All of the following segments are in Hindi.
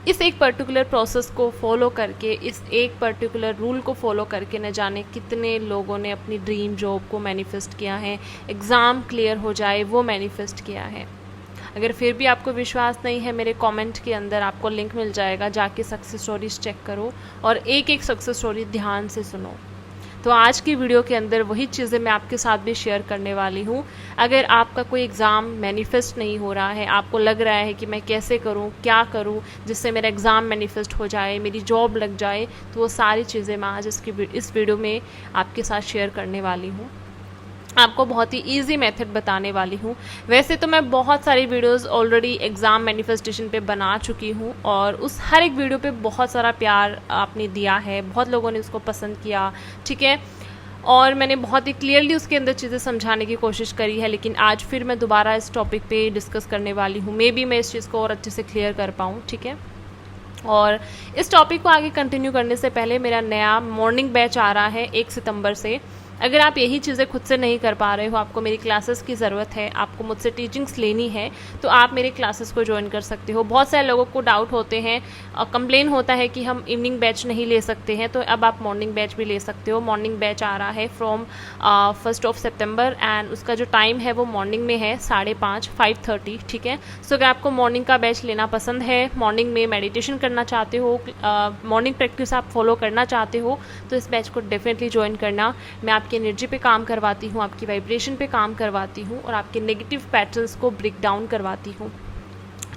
इस एक पर्टिकुलर प्रोसेस को फॉलो करके, इस एक पर्टिकुलर रूल को फॉलो करके न जाने कितने लोगों ने अपनी ड्रीम जॉब को मैनिफेस्ट किया है, एग्ज़ाम क्लियर हो जाए वो मैनिफेस्ट किया है। अगर फिर भी आपको विश्वास नहीं है, मेरे कमेंट के अंदर आपको लिंक मिल जाएगा, जाके सक्सेस स्टोरीज चेक करो और एक एक सक्सेस स्टोरी ध्यान से सुनो। तो आज की वीडियो के अंदर वही चीज़ें मैं आपके साथ भी शेयर करने वाली हूँ। अगर आपका कोई एग्ज़ाम मैनिफेस्ट नहीं हो रहा है, आपको लग रहा है कि मैं कैसे करूँ, क्या करूँ जिससे मेरा एग्ज़ाम मैनिफेस्ट हो जाए, मेरी जॉब लग जाए, तो वो सारी चीज़ें मैं आज इस वीडियो में आपके साथ शेयर करने वाली हूँ। आपको बहुत ही इजी मेथड बताने वाली हूँ। वैसे तो मैं बहुत सारी वीडियोस ऑलरेडी एग्ज़ाम मैनिफेस्टेशन पे बना चुकी हूँ और उस हर एक वीडियो पे बहुत सारा प्यार आपने दिया है, बहुत लोगों ने उसको पसंद किया, ठीक है, और मैंने बहुत ही क्लियरली उसके अंदर चीज़ें समझाने की कोशिश करी है। लेकिन आज फिर मैं दोबारा इस टॉपिक पे डिस्कस करने वाली हूँ। मे बी मैं इस चीज़ को और अच्छे से क्लियर कर पाऊँ, ठीक है। और इस टॉपिक को आगे कंटिन्यू करने से पहले मेरा नया मॉर्निंग बैच आ रहा है 1 सितंबर से। अगर आप यही चीज़ें खुद से नहीं कर पा रहे हो, आपको मेरी क्लासेस की ज़रूरत है, आपको मुझसे टीचिंग्स लेनी है, तो आप मेरे क्लासेस को ज्वाइन कर सकते हो। बहुत सारे लोगों को डाउट होते हैं, कंप्लेन होता है कि हम इवनिंग बैच नहीं ले सकते हैं, तो अब आप मॉर्निंग बैच भी ले सकते हो। मॉर्निंग बैच आ रहा है फ्रॉम 1 सितंबर एंड उसका जो टाइम है वो मॉर्निंग में है 5:30 5:30, ठीक है। सो अगर आपको मॉर्निंग का बैच लेना पसंद है, मॉर्निंग में मेडिटेशन करना चाहते हो, मॉर्निंग प्रैक्टिस आप फॉलो करना चाहते हो, तो इस बैच को डेफिनेटली ज्वाइन करना। मैं आपकी एनर्जी पे काम करवाती हूँ, आपकी वाइब्रेशन पे काम करवाती हूँ और आपके नेगेटिव पैटर्न्स को ब्रेक डाउन करवाती हूँ,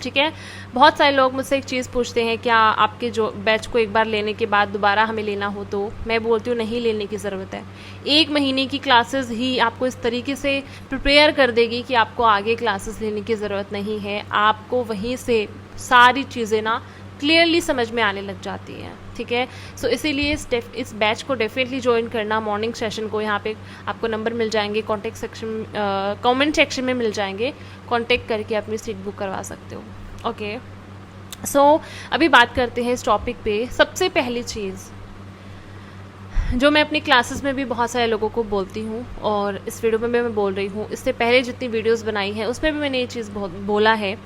ठीक है। बहुत सारे लोग मुझसे एक चीज़ पूछते हैं, क्या आपके जो बैच को एक बार लेने के बाद दोबारा हमें लेना हो? तो मैं बोलती हूँ नहीं लेने की ज़रूरत है। 1 महीने की क्लासेस ही आपको इस तरीके से प्रिपेयर कर देगी कि आपको आगे क्लासेस लेने की ज़रूरत नहीं है। आपको वहीं से सारी चीज़ें ना क्लियरली समझ में आने लग जाती हैं, ठीक है। सो इसीलिए इस बैच को डेफिनेटली ज्वाइन करना। मॉर्निंग सेशन को यहाँ पे आपको नंबर मिल जाएंगे, कॉन्टेक्ट सेक्शन कमेंट सेक्शन में मिल जाएंगे, कॉन्टेक्ट करके अपनी सीट बुक करवा सकते हो, ओके। सो अभी बात करते हैं इस टॉपिक पे। सबसे पहली चीज़ जो मैं अपनी क्लासेस में भी बहुत सारे लोगों को बोलती हूँ और इस वीडियो में मैं बोल रही हूँ, इससे पहले जितनी वीडियोज़ बनाई हैं उसमें भी मैंने ये चीज़ बोला है।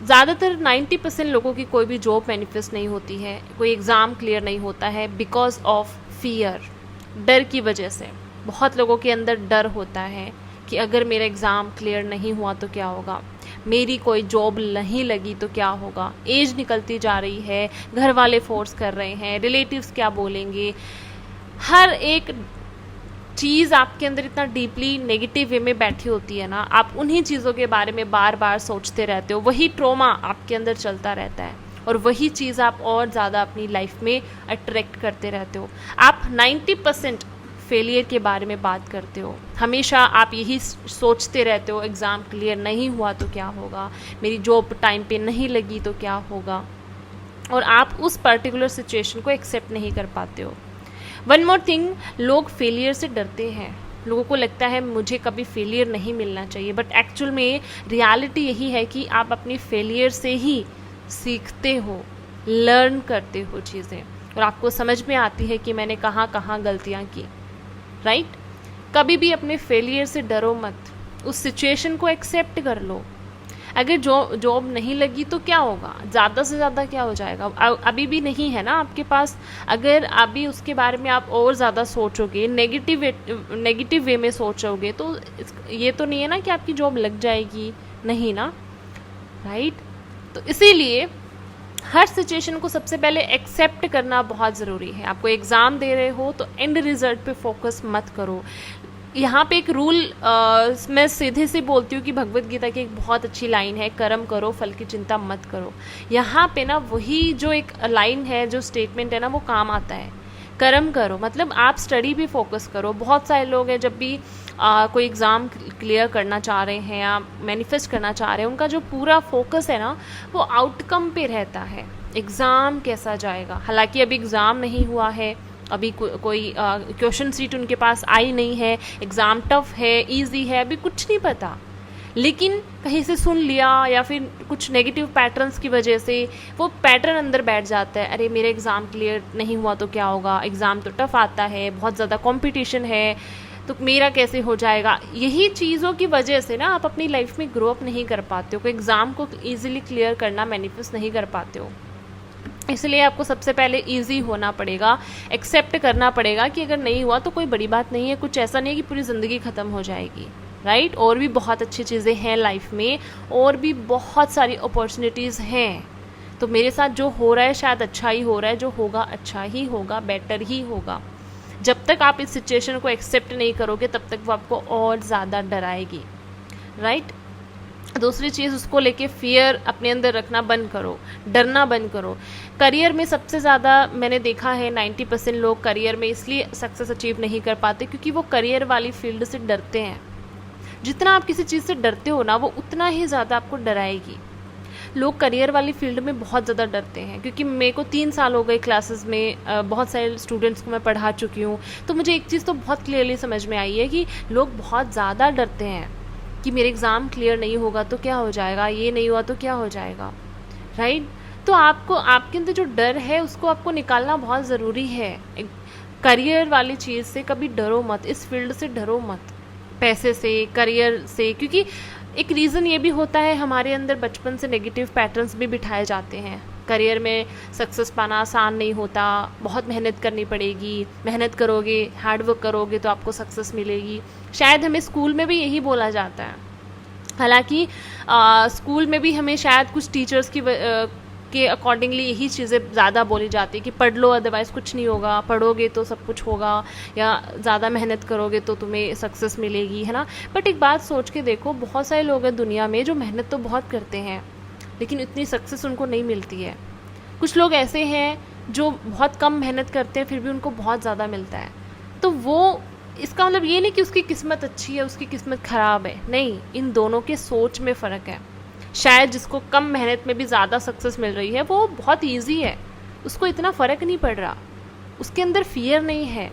ज़्यादातर 90% लोगों की कोई भी जॉब मैनिफेस्ट नहीं होती है, कोई एग्ज़ाम क्लियर नहीं होता है, बिकॉज ऑफ फियर, डर की वजह से। बहुत लोगों के अंदर डर होता है कि अगर मेरा एग्ज़ाम क्लियर नहीं हुआ तो क्या होगा, मेरी कोई जॉब नहीं लगी तो क्या होगा, एज निकलती जा रही है, घर वाले फोर्स कर रहे हैं, रिलेटिव्स क्या बोलेंगे। हर एक चीज़ आपके अंदर इतना डीपली नेगेटिव वे में बैठी होती है ना, आप उन्हीं चीज़ों के बारे में बार बार सोचते रहते हो, वही ट्रॉमा आपके अंदर चलता रहता है और वही चीज़ आप और ज़्यादा अपनी लाइफ में अट्रैक्ट करते रहते हो। आप 90% फेलियर के बारे में बात करते हो, हमेशा आप यही सोचते रहते हो, एग्ज़ाम क्लियर नहीं हुआ तो क्या होगा, मेरी जॉब टाइम पे नहीं लगी तो क्या होगा, और आप उस पर्टिकुलर सिचुएशन को एक्सेप्ट नहीं कर पाते हो। वन मोर थिंग, लोग फेलियर से डरते हैं। लोगों को लगता है मुझे कभी फेलियर नहीं मिलना चाहिए, बट एक्चुअल में रियलिटी यही है कि आप अपनी फेलियर से ही सीखते हो, लर्न करते हो चीज़ें, और आपको समझ में आती है कि मैंने कहाँ कहाँ गलतियाँ की, राइट। कभी भी अपने फेलियर से डरो मत, उस सिचुएशन को एक्सेप्ट कर लो। अगर जॉब नहीं लगी तो क्या होगा, ज़्यादा से ज़्यादा क्या हो जाएगा, अभी भी नहीं है ना आपके पास। अगर अभी उसके बारे में आप और ज़्यादा सोचोगे, नेगेटिव वे में सोचोगे, तो ये तो नहीं है ना कि आपकी जॉब लग जाएगी, नहीं ना, राइट। तो इसीलिए हर सिचुएशन को सबसे पहले एक्सेप्ट करना बहुत ज़रूरी है। आपको एग्ज़ाम दे रहे हो तो एंड रिजल्ट पे फोकस मत करो। यहाँ पे एक रूल मैं सीधे से बोलती हूँ कि भगवत गीता की एक बहुत अच्छी लाइन है, कर्म करो फल की चिंता मत करो। यहाँ पे ना वही जो एक लाइन है, जो स्टेटमेंट है ना, वो काम आता है। कर्म करो मतलब आप स्टडी भी फोकस करो। बहुत सारे लोग हैं, जब भी कोई एग्ज़ाम क्लियर करना चाह रहे हैं या मैनिफेस्ट करना चाह रहे हैं, उनका जो पूरा फोकस है ना वो आउटकम पे रहता है, एग्ज़ाम कैसा जाएगा। हालांकि अभी एग्ज़ाम नहीं हुआ है, अभी कोई क्वेश्चन सीट उनके पास आई नहीं है, एग्ज़ाम टफ है, इजी है, अभी कुछ नहीं पता, लेकिन कहीं से सुन लिया या फिर कुछ नेगेटिव पैटर्न्स की वजह से वो पैटर्न अंदर बैठ जाता है। अरे मेरा एग्ज़ाम क्लियर नहीं हुआ तो क्या होगा, एग्ज़ाम तो टफ आता है, बहुत ज़्यादा कंपटीशन है, तो मेरा कैसे हो जाएगा। यही चीज़ों की वजह से ना आप अपनी लाइफ में ग्रो अप नहीं कर पाते हो, कोई एग्ज़ाम को ईजिली क्लियर करना मैनिफेस्ट नहीं कर पाते हो। इसलिए आपको सबसे पहले इजी होना पड़ेगा, एक्सेप्ट करना पड़ेगा कि अगर नहीं हुआ तो कोई बड़ी बात नहीं है, कुछ ऐसा नहीं है कि पूरी ज़िंदगी ख़त्म हो जाएगी, राइट। और भी बहुत अच्छी चीज़ें हैं लाइफ में, और भी बहुत सारी अपॉर्चुनिटीज़ हैं। तो मेरे साथ जो हो रहा है शायद अच्छा ही हो रहा है, जो होगा अच्छा ही होगा, बेटर ही होगा। जब तक आप इस सिचुएशन को एक्सेप्ट नहीं करोगे तब तक वो आपको और ज़्यादा डराएगी, राइट। दूसरी चीज़, उसको लेके फियर अपने अंदर रखना बंद करो, डरना बंद करो। करियर में सबसे ज़्यादा मैंने देखा है 90% लोग करियर में इसलिए सक्सेस अचीव नहीं कर पाते क्योंकि वो करियर वाली फील्ड से डरते हैं। जितना आप किसी चीज़ से डरते हो ना, वो उतना ही ज़्यादा आपको डराएगी। लोग करियर वाली फील्ड में बहुत ज़्यादा डरते हैं, क्योंकि मेरे को 3 साल हो गए क्लासेस में, बहुत सारे स्टूडेंट्स को मैं पढ़ा चुकी हूँ। तो मुझे एक चीज़ तो बहुत क्लियरली समझ में आई है कि लोग बहुत ज़्यादा डरते हैं कि मेरे एग्ज़ाम क्लियर नहीं होगा तो क्या हो जाएगा, ये नहीं हुआ तो क्या हो जाएगा, राइट। तो आपको आपके अंदर जो डर है उसको आपको निकालना बहुत ज़रूरी है। करियर वाली चीज़ से कभी डरो मत, इस फील्ड से डरो मत, पैसे से, करियर से। क्योंकि एक रीज़न ये भी होता है, हमारे अंदर बचपन से नेगेटिव पैटर्न्स भी बिठाए जाते हैं। करियर में सक्सेस पाना आसान नहीं होता, बहुत मेहनत करनी पड़ेगी, मेहनत करोगे, हार्ड वर्क करोगे तो आपको सक्सेस मिलेगी। शायद हमें स्कूल में भी यही बोला जाता है। हालांकि स्कूल में भी हमें शायद कुछ टीचर्स के अकॉर्डिंगली यही चीज़ें ज़्यादा बोली जाती है कि पढ़ लो अदरवाइज़ कुछ नहीं होगा, पढ़ोगे तो सब कुछ होगा, या ज़्यादा मेहनत करोगे तो तुम्हें सक्सेस मिलेगी, है ना। बट एक बात सोच के देखो, बहुत सारे लोग हैं दुनिया में जो मेहनत तो बहुत करते हैं लेकिन इतनी सक्सेस उनको नहीं मिलती है। कुछ लोग ऐसे हैं जो बहुत कम मेहनत करते हैं फिर भी उनको बहुत ज़्यादा मिलता है। तो वो, इसका मतलब ये नहीं कि उसकी किस्मत अच्छी है, उसकी किस्मत ख़राब है, नहीं, इन दोनों के सोच में फ़र्क है। शायद जिसको कम मेहनत में भी ज़्यादा सक्सेस मिल रही है वो बहुत इजी है, उसको इतना फ़र्क नहीं पड़ रहा, उसके अंदर फियर नहीं है।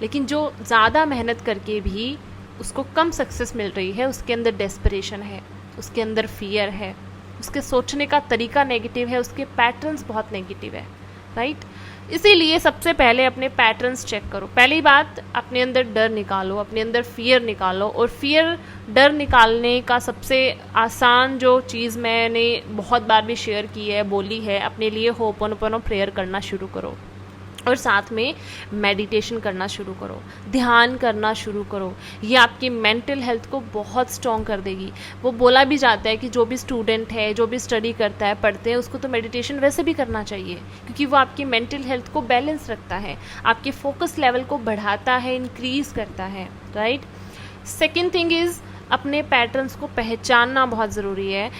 लेकिन जो ज़्यादा मेहनत करके भी उसको कम सक्सेस मिल रही है, उसके अंदर डेस्परेशन है, उसके अंदर फियर है, उसके सोचने का तरीका नेगेटिव है, उसके पैटर्न्स बहुत नेगेटिव है, राइट। इसीलिए सबसे पहले अपने पैटर्न्स चेक करो। पहली बात, अपने अंदर डर निकालो, अपने अंदर फियर निकालो। और फियर, डर निकालने का सबसे आसान जो चीज़ मैंने बहुत बार भी शेयर की है, बोली है, अपने लिए होपोनोपोनो प्रेयर करना शुरू करो, और साथ में मेडिटेशन करना शुरू करो, ध्यान करना शुरू करो। ये आपकी मेंटल हेल्थ को बहुत स्ट्रॉन्ग कर देगी। वो बोला भी जाता है कि जो भी स्टूडेंट है, जो भी स्टडी करता है, पढ़ते हैं, उसको तो मेडिटेशन वैसे भी करना चाहिए, क्योंकि वो आपकी मेंटल हेल्थ को बैलेंस रखता है, आपके फोकस लेवल को बढ़ाता है, इंक्रीज़ करता है, राइट। सेकेंड थिंग इज़, अपने पैटर्न्स को पहचानना बहुत ज़रूरी है।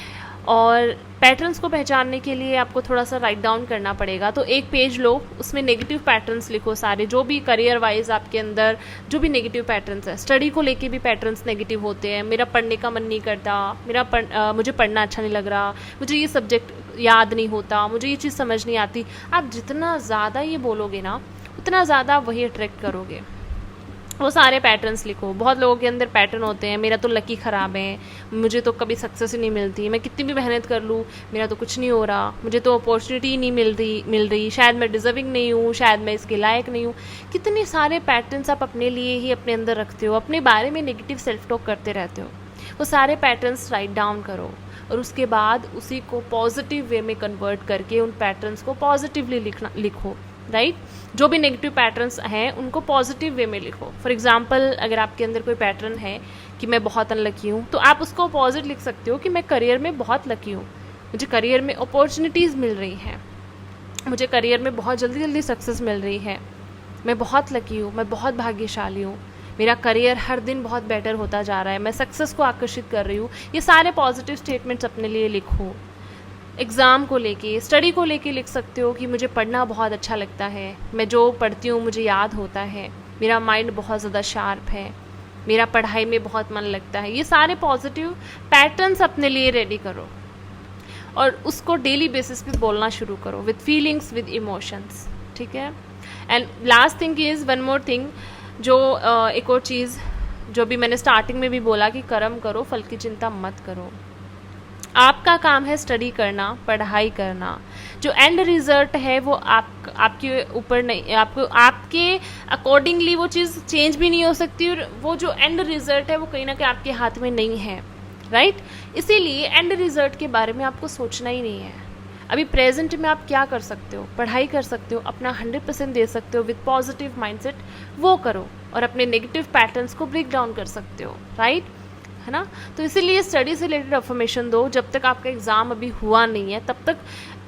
और पैटर्न्स को पहचानने के लिए आपको थोड़ा सा राइट डाउन करना पड़ेगा। तो एक पेज लो, उसमें नेगेटिव पैटर्न्स लिखो सारे, जो भी करियर वाइज आपके अंदर जो भी नेगेटिव पैटर्न्स है। स्टडी को लेके भी पैटर्न्स नेगेटिव होते हैं, मेरा पढ़ने का मन नहीं करता, मुझे पढ़ना अच्छा नहीं लग रहा, मुझे ये सब्जेक्ट याद नहीं होता, मुझे ये चीज़ समझ नहीं आती। आप जितना ज़्यादा ये बोलोगे ना, उतना ज़्यादा वही अट्रैक्ट करोगे। वो सारे पैटर्न्स लिखो। बहुत लोगों के अंदर पैटर्न होते हैं, मेरा तो लकी ख़राब है, मुझे तो कभी सक्सेस ही नहीं मिलती, मैं कितनी भी मेहनत कर लूँ मेरा तो कुछ नहीं हो रहा, मुझे तो अपॉर्चुनिटी ही नहीं मिल रही, शायद मैं डिज़र्विंग नहीं हूँ, शायद मैं इसके लायक नहीं हूँ। कितने सारे पैटर्न्स आप अपने लिए ही अपने अंदर रखते हो, अपने बारे में नेगेटिव सेल्फ टॉक करते रहते हो। वो सारे पैटर्न्स राइट डाउन करो, और उसके बाद उसी को पॉजिटिव वे में कन्वर्ट करके उन पैटर्न्स को पॉजिटिवली लिखो, राइट। जो भी नेगेटिव पैटर्न्स हैं उनको पॉजिटिव वे में लिखो। फॉर एग्जांपल, अगर आपके अंदर कोई पैटर्न है कि मैं बहुत अनलकी हूँ, तो आप उसको अपोजिट लिख सकते हो कि मैं करियर में बहुत लकी हूँ, मुझे करियर में अपॉर्चुनिटीज़ मिल रही हैं, मुझे करियर में बहुत जल्दी जल्दी सक्सेस मिल रही है, मैं बहुत लकी हूँ, मैं बहुत भाग्यशाली हूँ, मेरा करियर हर दिन बहुत बेटर होता जा रहा है, मैं सक्सेस को आकर्षित कर रही हूँ। ये सारे पॉजिटिव स्टेटमेंट्स अपने लिए लिखो। एग्ज़ाम को लेके, स्टडी को लेके लिख सकते हो कि मुझे पढ़ना बहुत अच्छा लगता है, मैं जो पढ़ती हूँ मुझे याद होता है, मेरा माइंड बहुत ज़्यादा शार्प है, मेरा पढ़ाई में बहुत मन लगता है। ये सारे पॉजिटिव पैटर्न्स अपने लिए रेडी करो और उसको डेली बेसिस पे बोलना शुरू करो विद फीलिंग्स, विद इमोशंस, ठीक है। And last thing is one more thing, जो एक और चीज़ जो भी मैंने स्टार्टिंग में भी बोला कि कर्म करो, फल की चिंता मत करो। आपका काम है स्टडी करना, पढ़ाई करना। जो एंड रिजल्ट है वो आपके ऊपर नहीं, आपके अकॉर्डिंगली वो चीज़ चेंज भी नहीं हो सकती, और वो जो एंड रिजल्ट है वो कहीं ना कहीं आपके हाथ में नहीं है, राइट। इसीलिए एंड रिजल्ट के बारे में आपको सोचना ही नहीं है। अभी प्रेजेंट में आप क्या कर सकते हो, पढ़ाई कर सकते हो, अपना 100% दे सकते हो विद पॉजिटिव माइंडसेट, वो करो, और अपने नेगेटिव पैटर्न्स को ब्रेक डाउन कर सकते हो, राइट, है ना। तो इसीलिए स्टडी से रिलेटेड अफर्मेशन दो। जब तक आपका एग्ज़ाम अभी हुआ नहीं है तब तक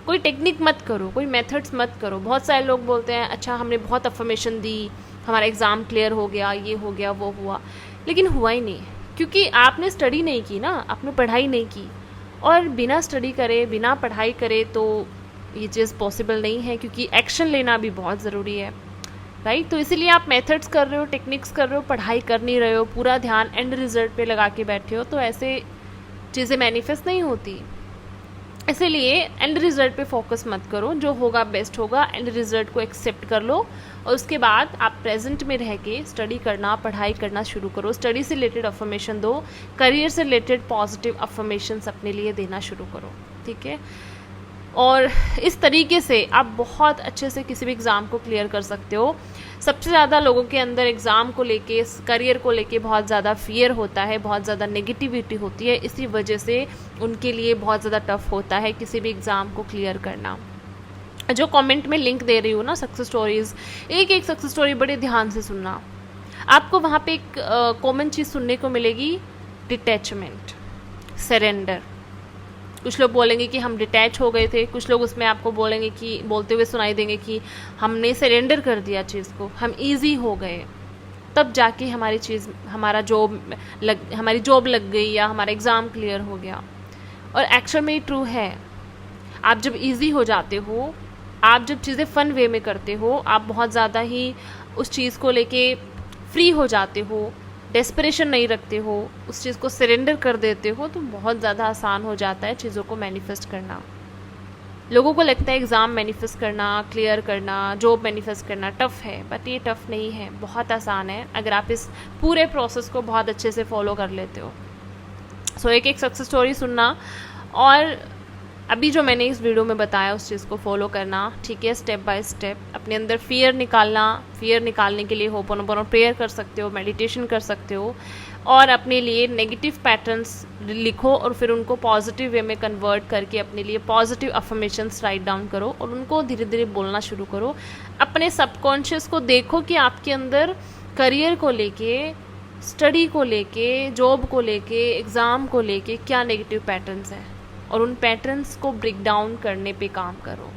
कोई टेक्निक मत करो, कोई मेथड्स मत करो। बहुत सारे लोग बोलते हैं अच्छा हमने बहुत अफर्मेशन दी, हमारा एग्ज़ाम क्लियर हो गया, ये हो गया, वो हुआ, लेकिन हुआ ही नहीं, क्योंकि आपने स्टडी नहीं की ना, आपने पढ़ाई नहीं की। और बिना स्टडी करे, बिना पढ़ाई करे तो ये चीज़ पॉसिबल नहीं है, क्योंकि एक्शन लेना भी बहुत ज़रूरी है, राइट। तो इसीलिए आप मेथड्स कर रहे हो, टेक्निक्स कर रहे हो, पढ़ाई कर नहीं रहे हो, पूरा ध्यान एंड रिजल्ट पे लगा के बैठे हो, तो ऐसे चीज़ें मैनिफेस्ट नहीं होती। इसीलिए एंड रिजल्ट पे फोकस मत करो, जो होगा बेस्ट होगा, एंड रिजल्ट को एक्सेप्ट कर लो, और उसके बाद आप प्रेजेंट में रह के स्टडी करना, पढ़ाई करना शुरू करो। स्टडी से रिलेटेड अफर्मेशन दो, करियर से रिलेटेड पॉजिटिव अफर्मेशंस अपने लिए देना शुरू करो, ठीक है। और इस तरीके से आप बहुत अच्छे से किसी भी एग्ज़ाम को क्लियर कर सकते हो। सबसे ज़्यादा लोगों के अंदर एग्ज़ाम को लेके, करियर को लेके बहुत ज़्यादा फियर होता है, बहुत ज़्यादा नेगेटिविटी होती है, इसी वजह से उनके लिए बहुत ज़्यादा टफ होता है किसी भी एग्ज़ाम को क्लियर करना। जो कमेंट में लिंक दे रही हूँ ना, सक्सेस स्टोरीज़, एक एक सक्सेस स्टोरी बड़े ध्यान से सुनना। आपको वहाँ पे एक कॉमन चीज़ सुनने को मिलेगी, डिटैचमेंट, सरेंडर। कुछ लोग बोलेंगे कि हम डिटैच हो गए थे, कुछ लोग उसमें आपको बोलेंगे कि, बोलते हुए सुनाई देंगे कि हमने सरेंडर कर दिया चीज़ को, हम ईजी हो गए, तब जाके हमारी चीज़, हमारी जॉब लग गई या हमारा एग्ज़ाम क्लियर हो गया। और एक्चुअल में ये ट्रू है। आप जब ईजी हो जाते हो, आप जब चीज़ें फ़न वे में करते हो, आप बहुत ज़्यादा ही उस चीज़ को लेके फ्री हो जाते हो, डेस्परेशन नहीं रखते हो, उस चीज़ को सरेंडर कर देते हो, तो बहुत ज़्यादा आसान हो जाता है चीज़ों को मैनिफेस्ट करना। लोगों को लगता है एग्ज़ाम मैनिफेस्ट करना, क्लियर करना, जॉब मैनिफेस्ट करना टफ़ है, बट ये टफ़ नहीं है, बहुत आसान है अगर आप इस पूरे प्रोसेस को बहुत अच्छे से फॉलो कर लेते हो। सो एक एक सक्सेस स्टोरी सुनना, और अभी जो मैंने इस वीडियो में बताया उस चीज़ को फॉलो करना, ठीक है, स्टेप बाय स्टेप। अपने अंदर फियर निकालना, फियर निकालने के लिए होपोनोपोनो प्रेयर कर सकते हो, मेडिटेशन कर सकते हो, और अपने लिए नेगेटिव पैटर्न्स लिखो और फिर उनको पॉजिटिव वे में कन्वर्ट करके अपने लिए पॉजिटिव अफर्मेशंस राइट डाउन करो, और उनको धीरे धीरे बोलना शुरू करो। अपने सबकॉन्शियस को देखो कि आपके अंदर करियर को लेके, स्टडी को लेके, जॉब को लेके, एग्ज़ाम को लेके क्या नेगेटिव पैटर्न्स हैं, और उन पैटर्न्स को ब्रेक डाउन करने पे काम करो।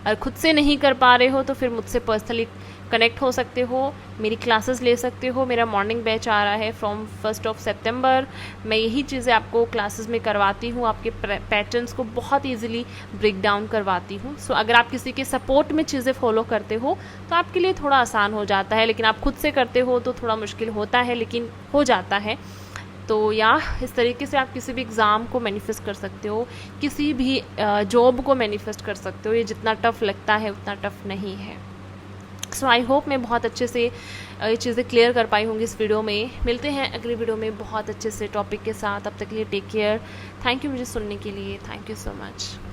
और खुद से नहीं कर पा रहे हो तो फिर मुझसे पर्सनली कनेक्ट हो सकते हो, मेरी क्लासेस ले सकते हो। मेरा मॉर्निंग बैच आ रहा है फ्रॉम 1 सितंबर। मैं यही चीज़ें आपको क्लासेस में करवाती हूँ, आपके पैटर्न्स को बहुत ईजिली ब्रेक डाउन करवाती हूँ। सो अगर आप किसी के सपोर्ट में चीज़ें फॉलो करते हो तो आपके लिए थोड़ा आसान हो जाता है, लेकिन आप खुद से करते हो तो थोड़ा मुश्किल होता है, लेकिन हो जाता है। तो या इस तरीके से आप किसी भी एग्ज़ाम को मैनिफेस्ट कर सकते हो, किसी भी जॉब को मैनिफेस्ट कर सकते हो। ये जितना टफ़ लगता है उतना टफ़ नहीं है। सो आई होप मैं बहुत अच्छे से ये चीज़ें क्लियर कर पाई होंगी इस वीडियो में। मिलते हैं अगली वीडियो में बहुत अच्छे से टॉपिक के साथ। अब तक के लिए टेक केयर। थैंक यू मुझे सुनने के लिए। Thank you so much.